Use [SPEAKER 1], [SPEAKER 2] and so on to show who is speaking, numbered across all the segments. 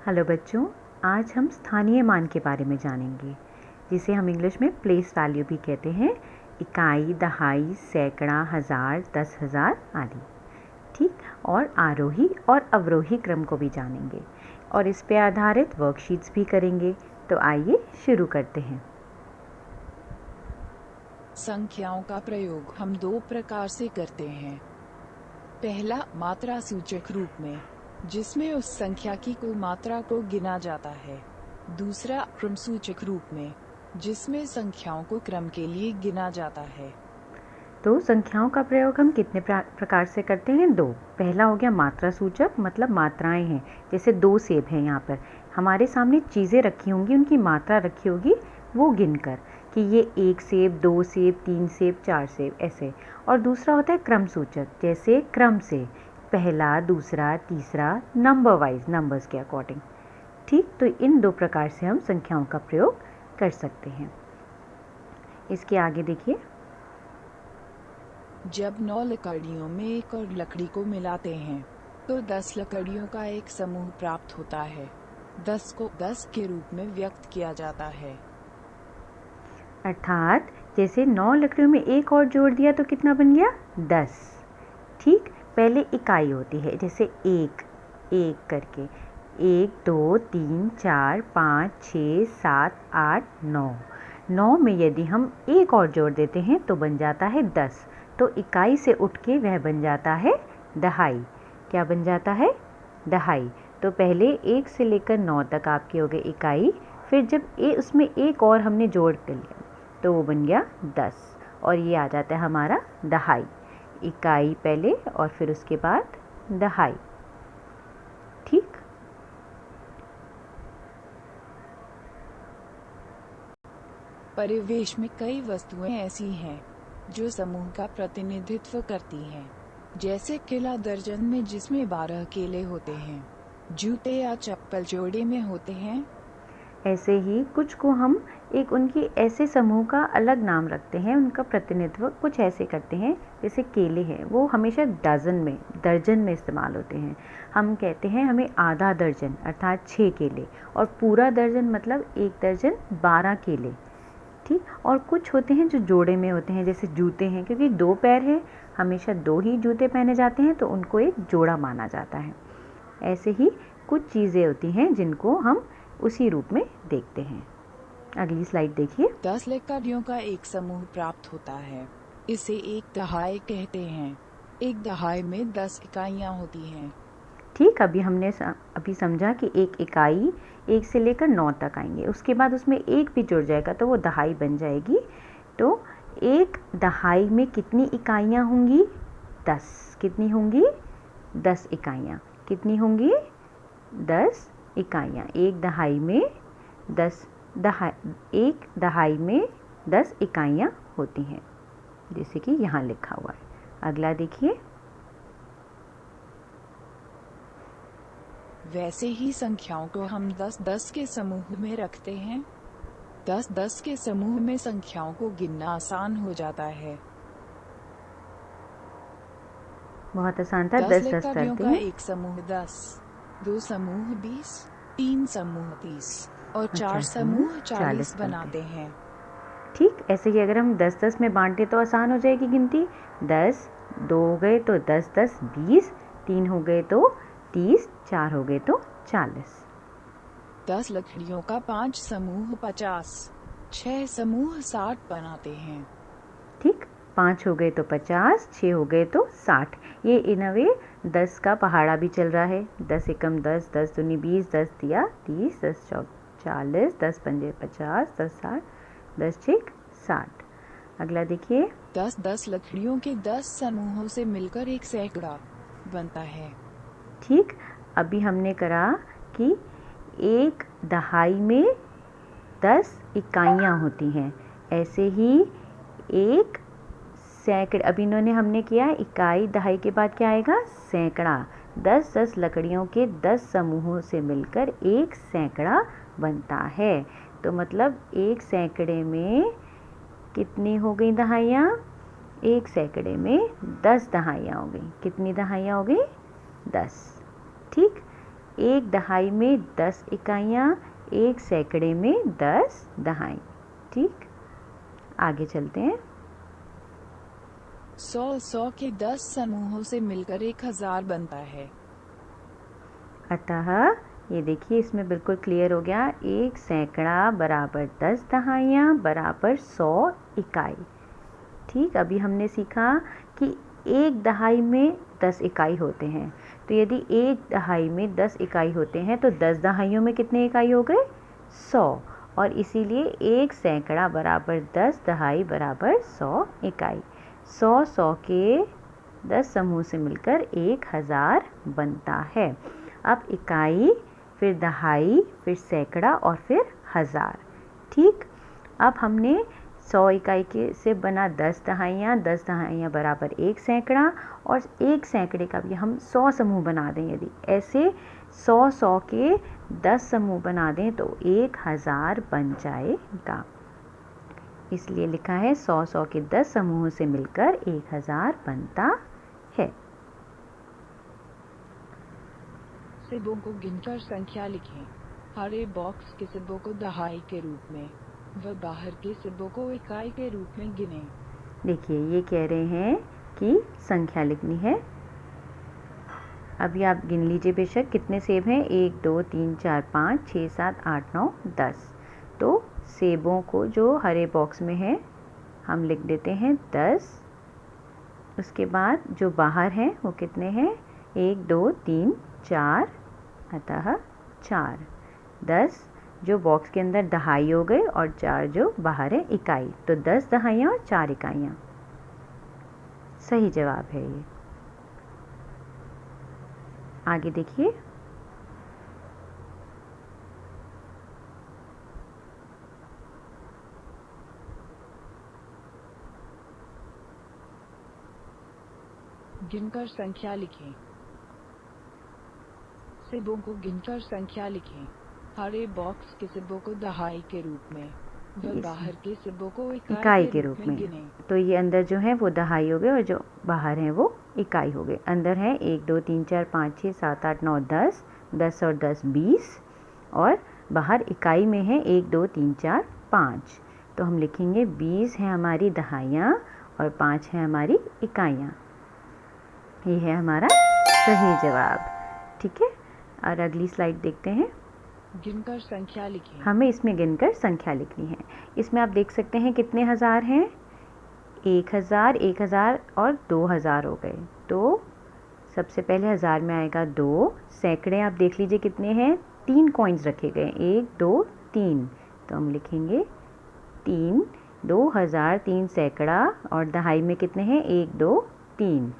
[SPEAKER 1] Hello बच्चों, आज हम स्थानीय मान के बारे में जानेंगे, जिसे हम इंग्लिश में प्लेस वैल्यू भी कहते हैं। इकाई, दहाई, सैकड़ा, हज़ार, 10,000 आदि। ठीक, और आरोही और अवरोही क्रम को भी जानेंगे और इस पे आधारित वर्कशीट्स भी करेंगे। तो आइए शुरू करते हैं।
[SPEAKER 2] संख्याओं का प्रयोग हम दो प्रकार से करते हैं। पहला, मात्रा सूचक रूप में, जिसमें उस संख्या की कुल मात्रा को गिना जाता है। दूसरा, क्रम सूचक रूप में, जिसमें संख्याओं को क्रम के लिए गिना जाता है।
[SPEAKER 1] तो संख्याओं का प्रयोग हम कितने प्रकार से करते हैं? दो। पहला हो गया मात्रा सूचक, मतलब मात्राएं हैं। जैसे 2 सेब हैं, यहाँ पर हमारे सामने चीज़ें रखी होंगी, उनकी मात्रा रखी होगी, वो गिनकर कि ये 1 सेब, 2 सेब, 3 सेब, 4 सेब, ऐसे। और दूसरा होता है क्रम सूचक, जैसे क्रम से पहला, दूसरा, तीसरा, नंबर वाइज, नंबर्स के अकॉर्डिंग। ठीक, तो इन दो प्रकार से हम संख्याओं का प्रयोग कर सकते हैं। इसके आगे देखिए।
[SPEAKER 2] जब 9 लकड़ियों में एक और लकड़ी को मिलाते हैं तो 10 लकड़ियों का एक समूह प्राप्त होता है। 10 को 10 के रूप में व्यक्त किया जाता है।
[SPEAKER 1] अर्थात जैसे 9 लकड़ियों में एक और जोड़ दिया तो कितना बन गया? 10। ठीक, पहले इकाई होती है, जैसे एक एक करके 1 2 3 4 5 6 7 8 9। 9 में यदि हम एक और जोड़ देते हैं तो बन जाता है 10। तो इकाई से उठ के वह बन जाता है दहाई। क्या बन जाता है? दहाई। तो पहले 1 से लेकर 9 तक आपके हो गए इकाई, फिर जब उसमें एक और हमने जोड़ कर लिया तो वो बन गया 10, और ये आ जाता है हमारा दहाई। इकाई पहले और फिर उसके बाद दहाई। ठीक,
[SPEAKER 2] परिवेश में कई वस्तुएं ऐसी हैं जो समूह का प्रतिनिधित्व करती हैं, जैसे केला दर्जन में जिसमें 12 केले होते हैं, जूते या चप्पल जोड़े में होते हैं।
[SPEAKER 1] ऐसे ही कुछ को हम एक उनकी ऐसे समूह का अलग नाम रखते हैं, उनका प्रतिनिधित्व कुछ ऐसे करते हैं। जैसे केले हैं, वो हमेशा दर्जन में इस्तेमाल होते हैं। हम कहते हैं हमें आधा दर्जन अर्थात 6 केले, और पूरा दर्जन मतलब 1 दर्जन 12 केले। ठीक, और कुछ होते हैं जो जोड़े में होते हैं, जैसे जूते हैं, क्योंकि 2 पैर हैं, हमेशा 2 ही जूते पहने जाते हैं, तो उनको एक जोड़ा माना जाता है। ऐसे ही कुछ चीज़ें होती हैं जिनको हम उसी रूप में देखते हैं। अगली स्लाइड देखिए।
[SPEAKER 2] 10 लकड़ियों का एक समूह प्राप्त होता है, इसे एक दहाई कहते हैं। एक दहाई में 10 इकाइयां होती हैं।
[SPEAKER 1] ठीक, अभी हमने अभी समझा कि एक इकाई 1 से लेकर 9 तक आएंगे, उसके बाद उसमें एक भी जुड़ जाएगा तो वो दहाई बन जाएगी। तो एक दहाई में कितनी इकाइयाँ होंगी? 10। कितनी होंगी? 10 इकाइयाँ। कितनी होंगी? 10 इकाइयाँ। एक दहाई में 10 एक दहाई में 10 इकाइयाँ होती हैं, जैसे कि यहाँ लिखा हुआ है। अगला देखिए।
[SPEAKER 2] वैसे ही संख्याओं को हम 10-10 के समूह में रखते हैं। 10-10 के समूह में संख्याओं को गिनना आसान हो जाता है।
[SPEAKER 1] बहुत आसान था।
[SPEAKER 2] 10
[SPEAKER 1] 10-10
[SPEAKER 2] लकड़ियों
[SPEAKER 1] करते
[SPEAKER 2] का
[SPEAKER 1] हैं।
[SPEAKER 2] एक समूह 10, 2 समूह 20, 3 समूह 30 और 4 समूह 40 बनाते हैं।
[SPEAKER 1] ठीक, ऐसे ही अगर हम 10-10 में बांटे तो आसान हो जाएगी गिनती। 10, 2 हो गए तो 10-10 20, 3 हो गए तो 30, 4 हो गए तो 40।
[SPEAKER 2] 10 लकड़ियों का 5 समूह 50, 6 समूह 60 बनाते हैं।
[SPEAKER 1] ठीक, 5 हो गए तो 50, 6 हो गए तो 60। ये इन अ वे 10 का पहाड़ा भी चल रहा है। 10 एकम 10, 10 दूनी 20, 10 तिया 30, 10 चौक 40, 10 पंजे 50, 10 60, 10 छेक 60। अगला देखिए।
[SPEAKER 2] 10-10 लकड़ियों के 10 समूहों से मिलकर एक सैकड़ा बनता है।
[SPEAKER 1] ठीक, अभी हमने करा कि एक दहाई में 10 इकाइयाँ होती हैं। ऐसे ही एक सैकड़े, अभी इन्होंने हमने किया इकाई दहाई के बाद क्या आएगा? सैकड़ा। 10-10 लकड़ियों के 10 समूहों से मिलकर एक सैकड़ा बनता है। तो मतलब एक सैकड़े में कितनी हो गई दहाइयाँ? एक सैकड़े में 10 दहाइयाँ हो गई। कितनी दहाइयाँ हो गई? 10। ठीक, एक दहाई में 10 इकाइयाँ, एक सैकड़े में 10 दहाई। ठीक, आगे चलते हैं।
[SPEAKER 2] 100 के 10 समूहों से मिलकर 1000 बनता है।
[SPEAKER 1] अतः ये देखिए इसमें बिल्कुल क्लियर हो गया, एक सैकड़ा बराबर 10 दहाइयाँ बराबर 100 इकाई। ठीक, अभी हमने सीखा कि एक दहाई में 10 इकाई होते हैं, तो यदि एक दहाई में 10 इकाई होते हैं तो 10 दहाइयों में कितने इकाई हो गए? 100, और इसीलिए एक सैकड़ा बराबर 10 दहाई बराबर 100 इकाई। 100 के 10 समूह से मिलकर 1000 बनता है। अब इकाई, फिर दहाई, फिर सैकड़ा और फिर हज़ार। ठीक, अब हमने 100 इकाई के से बना 10 दहाइयाँ, 10 दहाइयाँ बराबर एक सैकड़ा, और एक सैकड़े का भी हम 100 समूह बना दें। यदि ऐसे 100 के 10 समूह बना दें तो 1000 बन जाएगा। इसलिए लिखा है 100 के 10 समूहों से मिलकर 1000 बनता है।
[SPEAKER 2] सिब्बों को गिनकर संख्या लिखें। हरे बॉक्स के सिब्बों को दहाई के रूप में व बाहर के सिब्बों को इकाई के रूप में गिनें।
[SPEAKER 1] देखिए ये कह रहे हैं कि संख्या लिखनी है। अभी आप गिन लीजिए बेशक कितने सेब हैं, 1 2 3 4 5 6 7 8 9 10। तो सेबों को जो हरे बॉक्स में है हम लिख देते हैं 10। उसके बाद जो बाहर हैं वो कितने हैं, 1 2 3 4, अतः 4। 10 जो बॉक्स के अंदर दहाई हो गए और 4 जो बाहर है इकाई, तो 10 दहाइयाँ और 4 इकाइयाँ। सही जवाब है ये। आगे देखिए,
[SPEAKER 2] गिनकर संख्या लिखें। सिब्बों को गिनकर संख्या लिखें। हरे बॉक्स के सिब्बों को दहाई के रूप में व बाहर के सिब्बों को
[SPEAKER 1] इकाई के रूप में।
[SPEAKER 2] गिनें।
[SPEAKER 1] तो ये अंदर जो है वो दहाई हो गए और जो बाहर हैं वो इकाई हो गए। अंदर है 1 2 3 4 5 6 7 8 9 10, 10 और 10 20, और बाहर इकाई में है 1 2 3 4 5। तो हम लिखेंगे 20 है हमारी दहाइयाँ और 5 है हमारी इकाइयाँ। ये है हमारा सही जवाब। ठीक है, और अगली स्लाइड देखते हैं।
[SPEAKER 2] गिनकर संख्या लिखें।
[SPEAKER 1] हमें इसमें गिनकर संख्या लिखनी है। इसमें आप देख सकते हैं कितने हज़ार हैं, 1000, 1000 और 2000 हो गए। तो सबसे पहले हज़ार में आएगा 2। सैकड़े आप देख लीजिए कितने हैं, 3 कॉइन्स रखे गए, 1 2 3। तो हम लिखेंगे 3, 2000, 3 सैकड़ा, और दहाई में कितने हैं, 1 2 3,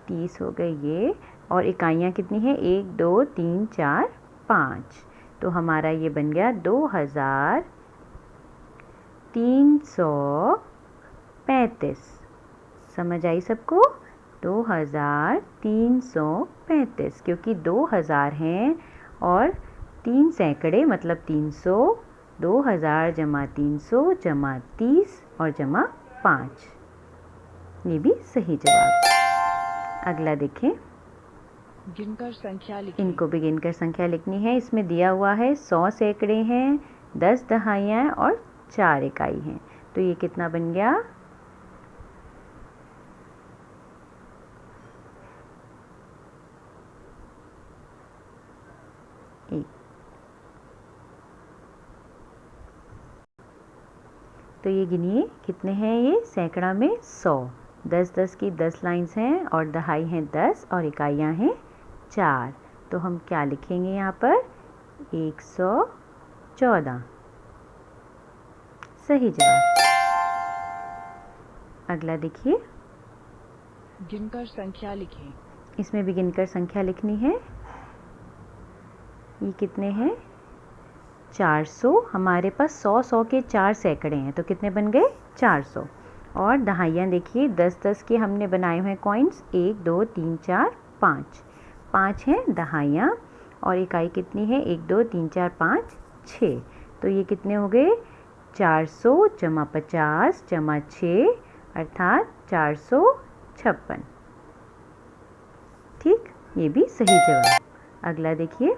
[SPEAKER 1] 30 हो गए ये। और इकाइयाँ कितनी हैं, 1 2 3 4 5। तो हमारा ये बन गया 2335। समझ आई सबको? 2335, क्योंकि 2000 हैं और 3 सैकड़े मतलब 300। 2000 जमा 300 जमा 30 और जमा 5, ये भी सही जवाब। अगला देखें।
[SPEAKER 2] गिनकर संख्या लिखें।
[SPEAKER 1] इनको भी गिनकर संख्या लिखनी है। इसमें दिया हुआ है 100 सैकड़े हैं, 10 दहाइयाँ और 4 इकाई हैं। तो ये कितना बन गया, एक। तो ये गिनिए कितने हैं, ये सैकड़ा में 100, 10 10 की 10 लाइन्स हैं और दहाई हैं 10 और इकाइयाँ हैं 4। तो हम क्या लिखेंगे यहाँ पर, 114, सही जवाब। अगला देखिए।
[SPEAKER 2] गिनकर संख्या लिखें।
[SPEAKER 1] इसमें भी गिनकर संख्या लिखनी है। ये कितने हैं, 400। हमारे पास 100 के 4 सैकड़े हैं, तो कितने बन गए, 400। और दहाइयाँ देखिए 10 10 के हमने बनाए हुए कॉइन्स, 1 2 3 4 5, 5 हैं दहाइयाँ। और इकाई कितनी है, 1 2 3 4 5 6। तो ये कितने हो गए, 400 जमा 50 जमा 6 अर्थात 456। ठीक, ये भी सही जवाब। अगला देखिए,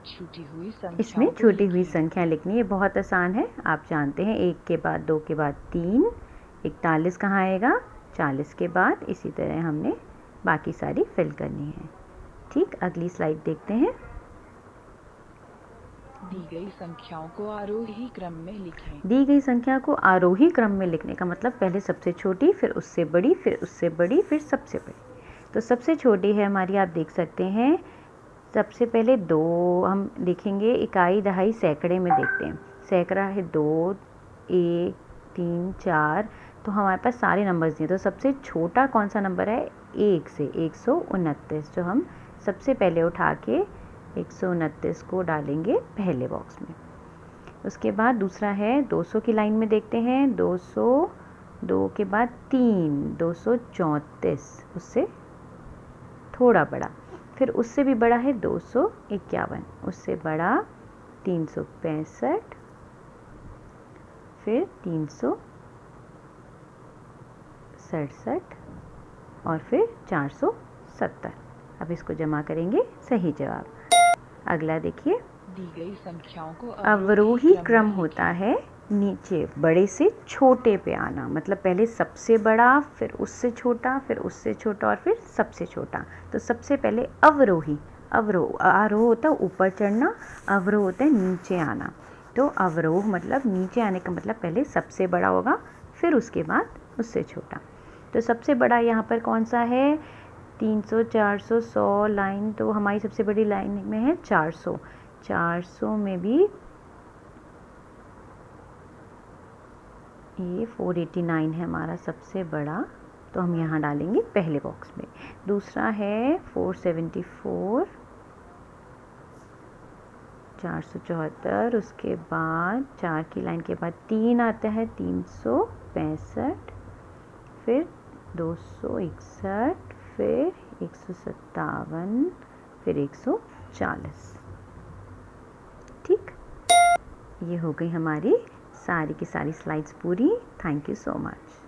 [SPEAKER 2] छूटी हुई संख्याओं
[SPEAKER 1] इसमें
[SPEAKER 2] को
[SPEAKER 1] छूटी हुई
[SPEAKER 2] लिखें।
[SPEAKER 1] संख्या लिखनी है, बहुत आसान है, आप जानते हैं। 1 के बाद 2 के बाद 3, 41 कहाँ आएगा, 40 के बाद। इसी तरह हमने बाकी सारी फिल करनी है। ठीक, अगली स्लाइड देखते हैं।
[SPEAKER 2] दी गई संख्याओं को आरोही क्रम में लिखें।
[SPEAKER 1] दी गई संख्या को आरोही क्रम में लिखने का मतलब पहले सबसे छोटी, फिर उससे बड़ी, फिर उससे बड़ी, फिर सबसे बड़ी। तो सबसे छोटी है हमारी, आप देख सकते हैं, सबसे पहले 2 हम लिखेंगे, इकाई दहाई सैकड़े में देखते हैं। सैकड़ा है 2, 1, 3, 4, तो हमारे पास सारे नंबर्स दिए। तो सबसे छोटा कौन सा नंबर है, 1 से 129, जो हम सबसे पहले उठा के 129 को डालेंगे पहले बॉक्स में। उसके बाद दूसरा है 200 की लाइन में देखते हैं, 202 के बाद 3, 234, उससे थोड़ा बड़ा। फिर उससे भी बड़ा है 251, उससे बड़ा 365, फिर 367 और फिर 470। अब इसको जमा करेंगे, सही जवाब। अगला देखिए,
[SPEAKER 2] दी गई संख्याओं को
[SPEAKER 1] अवरोही क्रम
[SPEAKER 2] में
[SPEAKER 1] होता
[SPEAKER 2] लिखें।
[SPEAKER 1] है नीचे बड़े से छोटे पे आना, मतलब पहले सबसे बड़ा, फिर उससे छोटा, फिर उससे छोटा और फिर सबसे छोटा। तो सबसे पहले अवरोही, आरोह होता है ऊपर चढ़ना, अवरोह होता है नीचे आना। तो अवरोह मतलब नीचे आने का मतलब पहले सबसे बड़ा होगा, फिर उसके बाद उससे छोटा। तो सबसे बड़ा यहाँ पर कौन सा है, 300, 400, 100 लाइन, तो हमारी सबसे बड़ी लाइन में है 400। 400 में भी ये 489 है हमारा सबसे बड़ा, तो हम यहाँ डालेंगे पहले बॉक्स में। दूसरा है 474, 474, उसके बाद 4 की लाइन के बाद 3 आता है, 365, फिर 261, फिर 157, फिर 140। ठीक, ये हो गई हमारी सारी की सारी स्लाइड्स पूरी। Thank you so much.